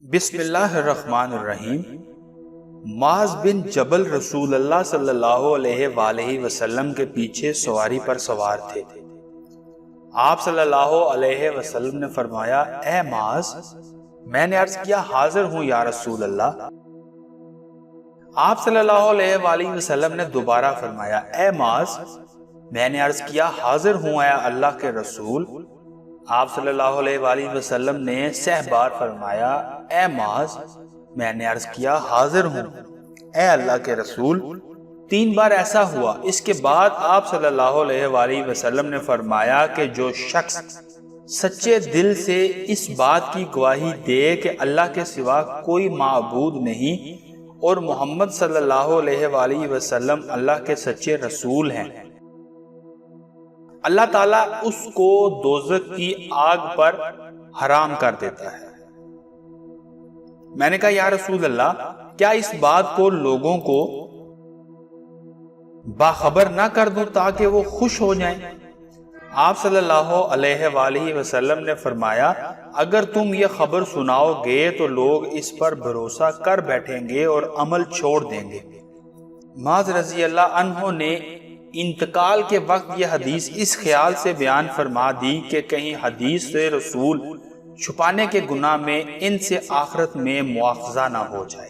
بسم اللہ الرحمن الرحیم۔ معاذ بن جبل رسول اللہ صلی اللہ علیہ وآلہ وسلم کے پیچھے سواری پر سوار تھے۔ آپ صلی اللہ علیہ وسلم نے فرمایا، اے معاذ، میں نے عرض کیا حاضر ہوں یا رسول اللہ۔ آپ صلی اللہ علیہ وآلہ وسلم نے دوبارہ فرمایا، اے معاذ، میں نے عرض کیا حاضر ہوں اے اللہ کے رسول۔ آپ صلی اللہ علیہ وآلہ وسلم نے 6 بار فرمایا، اے معاذ، میں نے عرض کیا حاضر ہوں اے اللہ کے رسول۔ 3 بار ایسا ہوا۔ اس کے بعد آپ صلی اللہ علیہ وآلہ وسلم نے فرمایا کہ جو شخص سچے دل سے اس بات کی گواہی دے کہ اللہ کے سوا کوئی معبود نہیں اور محمد صلی اللہ علیہ وآلہ وسلم اللہ کے سچے رسول ہیں، اللہ تعالیٰ اس کو دوزخ کی آگ پر حرام کر دیتا ہے۔ میں نے کہا یا رسول اللہ، کیا اس بات کو لوگوں کو باخبر نہ کر دوں تاکہ وہ خوش ہو جائیں؟ آپ صلی اللہ علیہ وآلہ وسلم نے فرمایا، اگر تم یہ خبر سناؤ گے تو لوگ اس پر بھروسہ کر بیٹھیں گے اور عمل چھوڑ دیں گے۔ معاذ رضی اللہ عنہ نے انتقال کے وقت یہ حدیث اس خیال سے بیان فرما دی کہ کہیں حدیث سے رسول چھپانے کے گناہ میں ان سے آخرت میں مواخذہ نہ ہو جائے۔